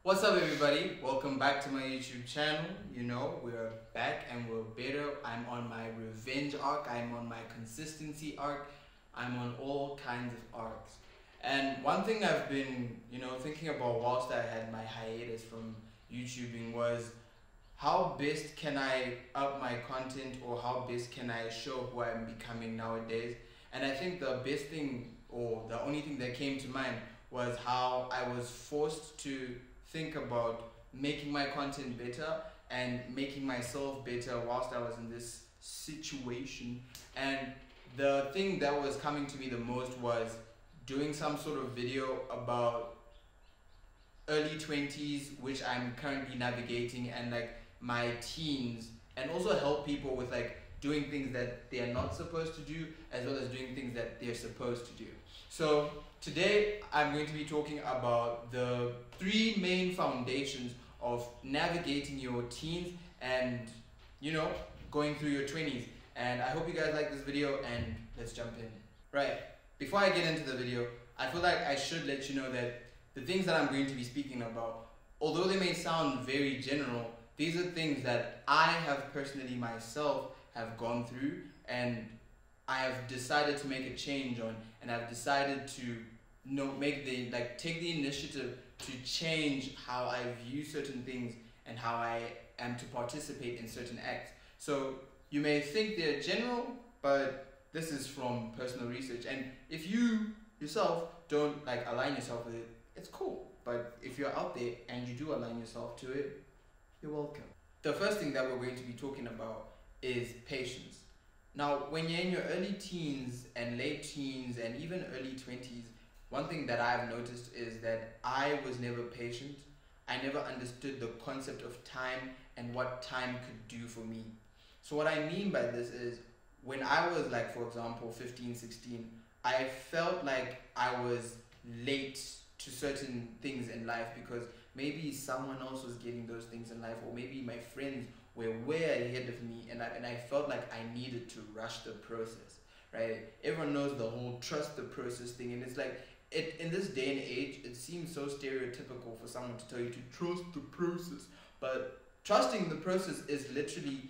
What's up everybody? Welcome back to my YouTube channel. You know, we're back and we're better. I'm on my revenge arc, I'm on my consistency arc, I'm on all kinds of arcs. And one thing I've been, thinking about whilst I had my hiatus from YouTubing was how best can I up my content, or how best can I show who I'm becoming nowadays. And I think the best thing, or the only thing that came to mind, was how I was forced to think about making my content better and making myself better whilst I was in this situation. And the thing that was coming to me the most was doing some sort of video about early 20s, which I'm currently navigating, and like my teens, and also help people with like doing things that they are not supposed to do, as well as doing things that they're supposed to do. So today I'm going to be talking about the three main foundations of navigating your teens and going through your 20s. And I hope you guys like this video, and let's jump in. Right, before I get into the video, I feel like I should let you know that the things that I'm going to be speaking about, although they may sound very general, these are things that I have personally myself have gone through, and I have decided to make a change on, and I've decided to take the initiative to change how I view certain things and how I am to participate in certain acts. So you may think they're general, but this is from personal research, and if you yourself don't align yourself with it, it's cool. But if you're out there and you do align yourself to it, you're welcome. The first thing that we're going to be talking about is patience. Now, when you're in your early teens and late teens and even early 20s, one thing that I've noticed is that I was never patient. I never understood the concept of time and what time could do for me. So what I mean by this is, when I was for example, 15, 16, I felt like I was late to certain things in life because maybe someone else was getting those things in life, or maybe my friends were way ahead of me, and I felt like I needed to rush the process, right? Everyone knows the whole trust the process thing, and it's like, in this day and age, it seems so stereotypical for someone to tell you to trust the process, but trusting the process is literally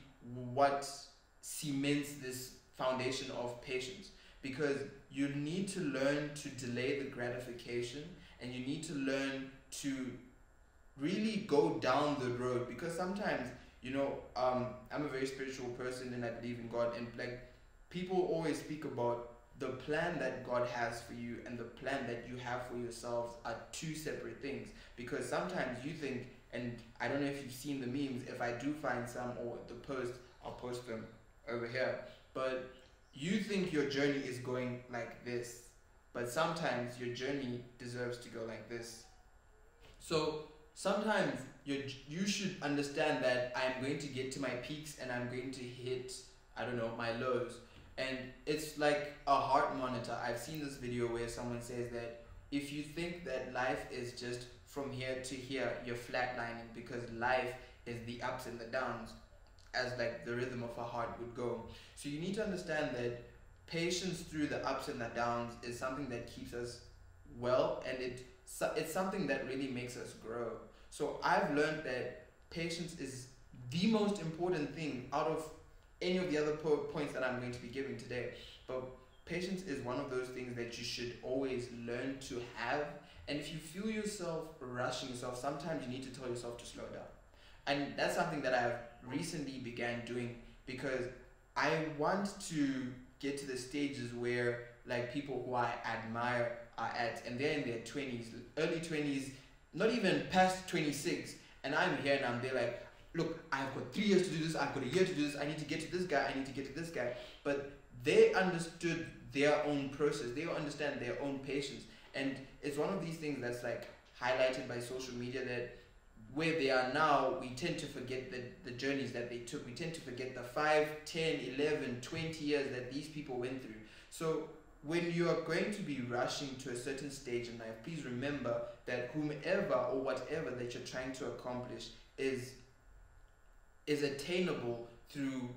what cements this foundation of patience, because you need to learn to delay the gratification, and you need to learn to really go down the road, because sometimes I'm a very spiritual person and I believe in God, and people always speak about the plan that God has for you and the plan that you have for yourselves are two separate things. Because sometimes you think, and I don't know if you've seen the memes, if I do find some, or the post, I'll post them over here, but you think your journey is going like this, but sometimes your journey deserves to go like this. So sometimes you should understand that I'm going to get to my peaks and I'm going to hit, my lows. And it's like a heart monitor. I've seen this video where someone says that if you think that life is just from here to here, you're flatlining, because life is the ups and the downs, as the rhythm of a heart would go. So you need to understand that patience through the ups and the downs is something that keeps us well, and it's something that really makes us grow. So I've learned that patience is the most important thing out of any of the other points that I'm going to be giving today. But patience is one of those things that you should always learn to have. And if you feel yourself rushing yourself, sometimes you need to tell yourself to slow down. And that's something that I've recently began doing, because I want to get to the stages where people who I admire are at, and they're in their 20s, early 20s, not even past 26, and I'm here and I'm there look, I've got 3 years to do this, I've got a year to do this, I need to get to this guy, I need to get to this guy. But they understood their own process, they understand their own patience, and it's one of these things that's highlighted by social media, that where they are now, we tend to forget the journeys that they took. We tend to forget the 5, 10, 11, 20 years that these people went through. So when you are going to be rushing to a certain stage in life, please remember that whomever or whatever that you're trying to accomplish is attainable through,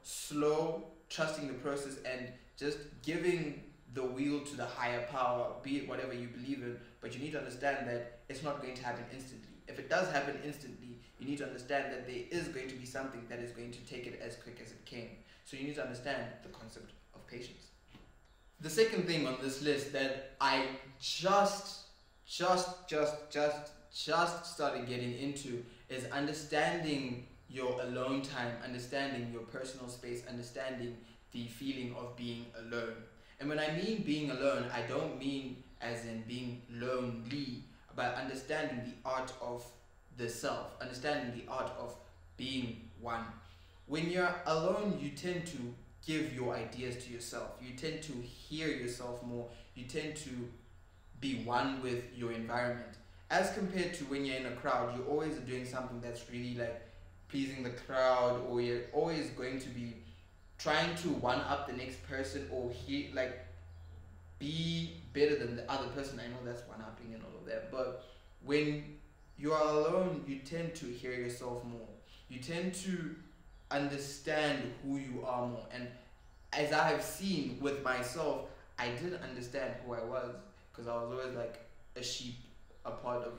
slow, trusting the process, and just giving the wheel to the higher power, be it whatever you believe in. But you need to understand that it's not going to happen instantly. If it does happen instantly, you need to understand that there is going to be something that is going to take it as quick as it came. So you need to understand the concept of patience. The second thing on this list that I just started getting into is understanding your alone time, understanding your personal space, understanding the feeling of being alone. And when I mean being alone, I don't mean as in being lonely, but understanding the art of the self, understanding the art of being one. When you're alone, you tend to give your ideas to yourself. You tend to hear yourself more. You tend to be one with your environment. As compared to when you're in a crowd, you're always doing something that's really like pleasing the crowd, or you're always going to be trying to one up the next person, or be better than the other person. I know that's one upping and all of that, but when you are alone, you tend to hear yourself more. You tend to understand who you are more. And as I have seen with myself, I didn't understand who I was, because I was always like a sheep, a part of,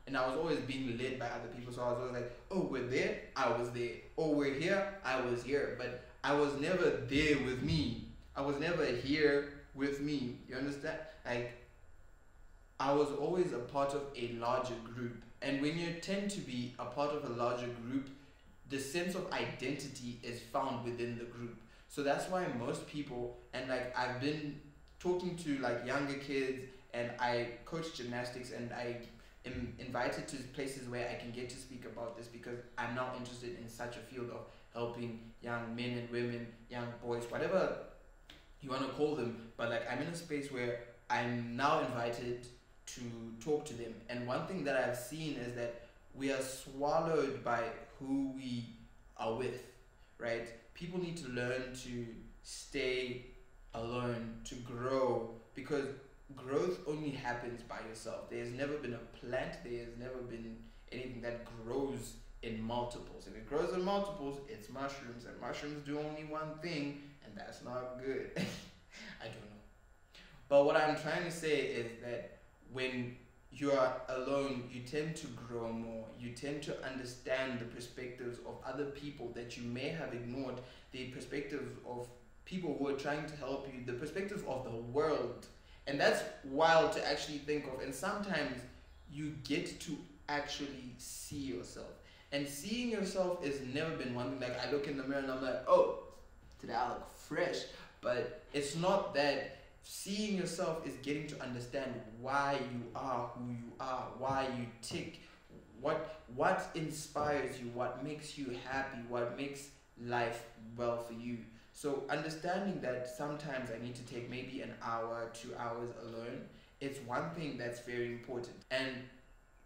and I was always being led by other people. So I was always like, oh, we're there, I was there. Oh, we're here, I was here. But I was never there with me. I was never here with me. You understand? Like, I was always a part of a larger group. And when you tend to be a part of a larger group, the sense of identity is found within the group. So that's why most people, and like I've been talking to like younger kids, and I coach gymnastics, and I am invited to places where I can get to speak about this, because I'm now interested in such a field of helping young men and women, young boys, whatever you want to call them. But like, I'm in a space where I'm now invited to talk to them. And one thing that I've seen is that we are swallowed by who we are with, right? People need to learn to stay alone, to grow, because growth only happens by yourself. There's never been a plant, there's never been anything that grows in multiples. If it grows in multiples, it's mushrooms, and mushrooms do only one thing, and that's not good. I don't know. But what I'm trying to say is that when you are alone, you tend to grow more. You tend to understand the perspectives of other people that you may have ignored, the perspectives of people who are trying to help you, the perspective of the world. And that's wild to actually think of. And sometimes you get to actually see yourself. And seeing yourself has never been one thing. Like, I look in the mirror and I'm like, oh, today I look fresh. But it's not that. Seeing yourself is getting to understand why you are who you are, why you tick, what inspires you, what makes you happy, what makes life well for you. So understanding that sometimes I need to take maybe an hour, 2 hours alone, it's one thing that's very important. And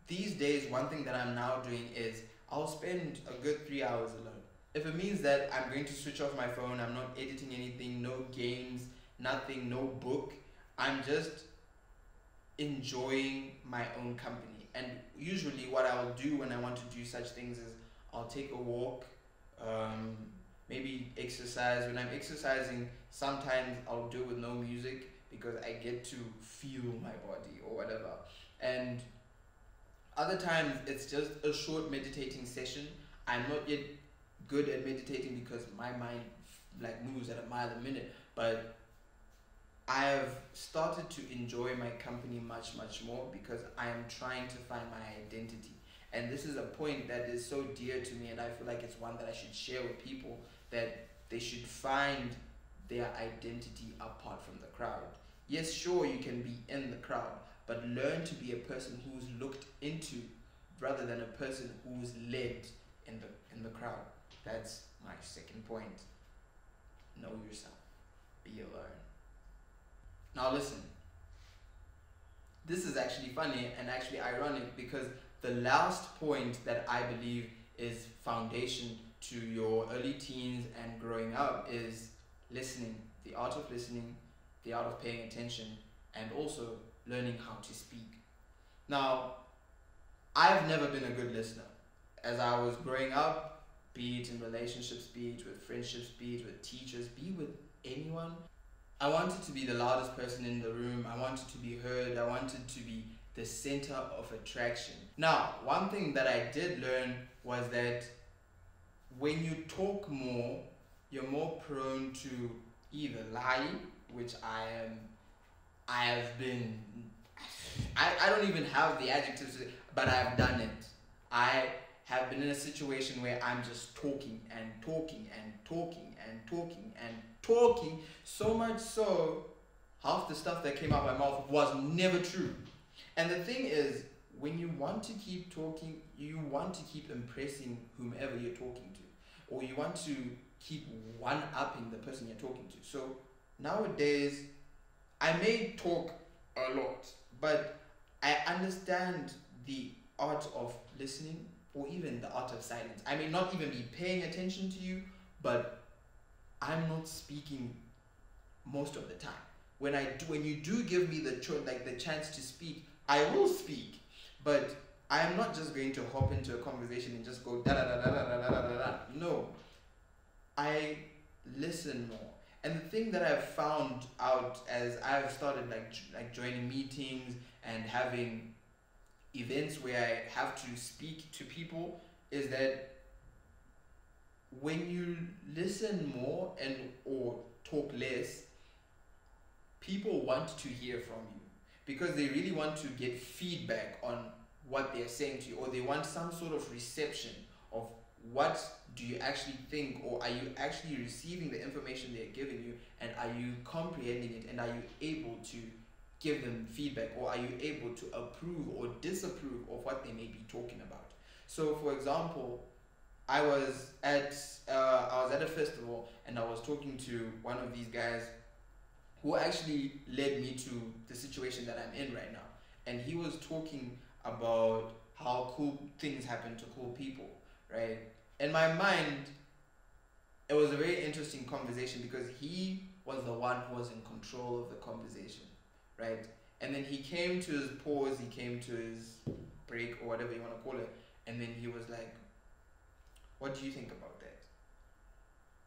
these days, one thing that I'm now doing is I'll spend a good 3 hours alone. If it means that I'm going to switch off my phone, I'm not editing anything, no games, nothing, no book, I'm just enjoying my own company. And usually what I'll do when I want to do such things is I'll take a walk, maybe exercise. When I'm exercising, sometimes I'll do it with no music, because I get to feel my body or whatever. And other times it's just a short meditating session. I'm not yet good at meditating because my mind like moves at a mile a minute, but I have started to enjoy my company much more, because I am trying to find my identity. And this is a point that is so dear to me, and I feel like it's one that I should share with people, that they should find their identity apart from the crowd. Yes, sure, you can be in the crowd, but learn to be a person who's looked into rather than a person who's led in the crowd. That's my second point. Know yourself. Be alone. Now listen, this is actually funny and actually ironic, because the last point that I believe is foundation to your early teens and growing up is listening, the art of listening, the art of paying attention, and also learning how to speak. Now, I've never been a good listener. As I was growing up, be it in relationships, be it with friendships, be it with teachers, be with anyone, I wanted to be the loudest person in the room. I wanted to be heard. I wanted to be the center of attraction. Now, one thing that I did learn was that when you talk more, you're more prone to either lying, which I have been, I don't even have the adjectives, but I've done it. I have been in a situation where I'm just talking and talking and talking and talking and talking, so much so, half the stuff that came out of my mouth was never true. And the thing is, when you want to keep talking, you want to keep impressing whomever you're talking to, or you want to keep one-upping the person you're talking to. So nowadays, I may talk a lot, but I understand the art of listening, or even the art of silence. I may not even be paying attention to you, but I'm not speaking most of the time. When you do give me the chance to speak, I will speak, but I am not just going to hop into a conversation and just go da da da da da da da da da. No, I listen more. And the thing that I've found out as I've started like joining meetings and having events where I have to speak to people is that when you listen more and or talk less, people want to hear from you because they really want to get feedback on what they're saying to you, or they want some sort of reception of what do you actually think, or are you actually receiving the information they're giving you, and are you comprehending it, and are you able to give them feedback, or are you able to approve or disapprove of what they may be talking about. So for example, I was at a festival and I was talking to one of these guys who actually led me to the situation that I'm in right now, and he was talking about how cool things happen to cool people, right? In my mind, it was a very interesting conversation because he was the one who was in control of the conversation, right? And then he came to his pause, he came to his break, or whatever you want to call it, and then he was like, what do you think about that?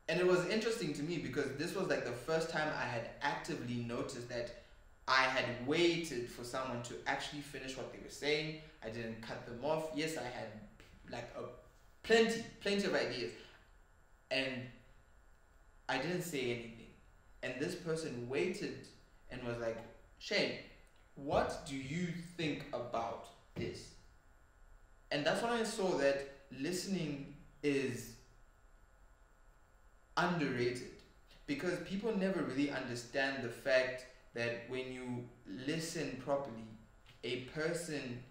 And it was interesting to me because this was like the first time I had actively noticed that I had waited for someone to actually finish what they were saying. I didn't cut them off. Yes, I had like plenty of ideas, and I didn't say anything. And this person waited and was like, Shane, what do you think about this? And that's when I saw that listening is underrated, because people never really understand the fact that when you listen properly, a person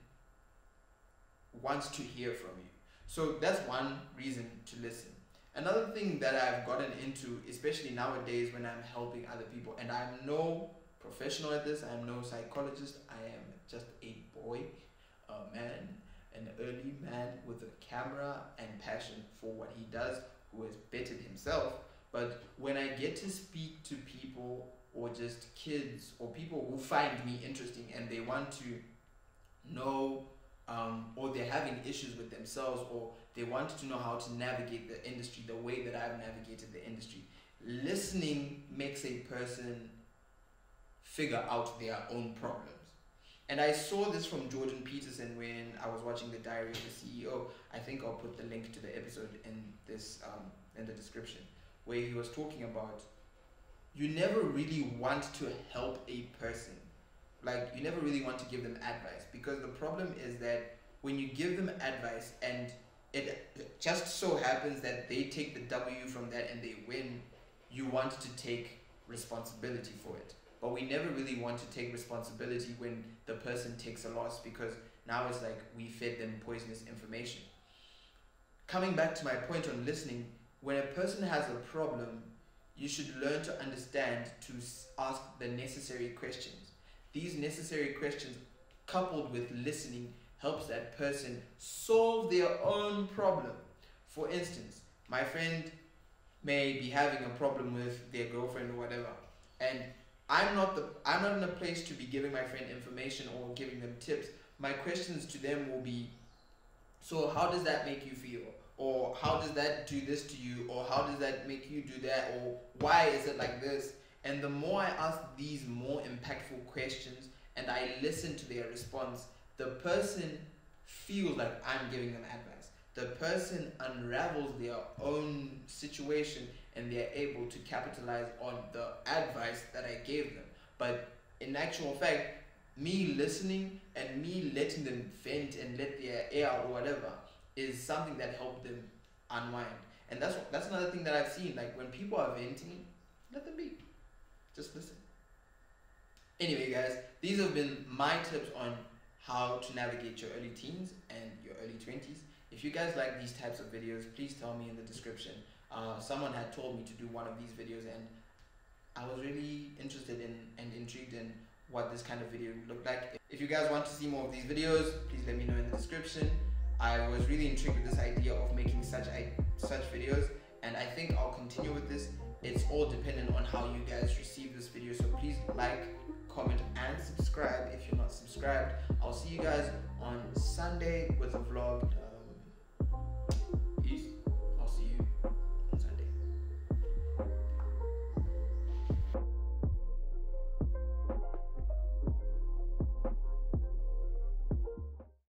wants to hear from you. So that's one reason to listen. Another thing that I've gotten into, especially nowadays when I'm helping other people, and I'm no professional at this, I'm no psychologist, I am just a boy, a man, an early man with a camera and passion for what he does, who has bettered himself. But when I get to speak to people, or just kids, or people who find me interesting and they want to know, or they're having issues with themselves, or they want to know how to navigate the industry the way that I've navigated the industry, listening makes a person figure out their own problems. And I saw this from Jordan Peterson when I was watching The Diary of the CEO. I think I'll put the link to the episode in this in the description, where he was talking about you never really want to help a person. Like, you never really want to give them advice, because the problem is that when you give them advice and it just so happens that they take the W from that and they win, you want to take responsibility for it. But we never really want to take responsibility when the person takes a loss, because now it's like we fed them poisonous information. Coming back to my point on listening, when a person has a problem, you should learn to understand to ask the necessary questions. These necessary questions, coupled with listening, helps that person solve their own problem. For instance, my friend may be having a problem with their girlfriend or whatever, and I'm not in a place to be giving my friend information or giving them tips. My questions to them will be, so how does that make you feel? Or how does that do this to you? Or how does that make you do that? Or why is it like this? And the more I ask these more impactful questions, and I listen to their response, the person feels like I'm giving them advice. The person unravels their own situation and they're able to capitalize on the advice that I gave them. But in actual fact, me listening and me letting them vent and let their air out or whatever is something that helped them unwind. And that's another thing that I've seen. Like when people are venting, let them be. Just listen. Anyway, guys, these have been my tips on how to navigate your early teens and your early 20s. If you guys like these types of videos, please tell me in the description. Someone had told me to do one of these videos, and I was really interested in and intrigued in what this kind of video would look like. If you guys want to see more of these videos, please let me know in the description. I was really intrigued with this idea of making such videos, and I think I'll continue with this. It's all dependent on how you guys receive this video, so please like, comment, and subscribe if you're not subscribed. I'll see you guys on Sunday with a vlog.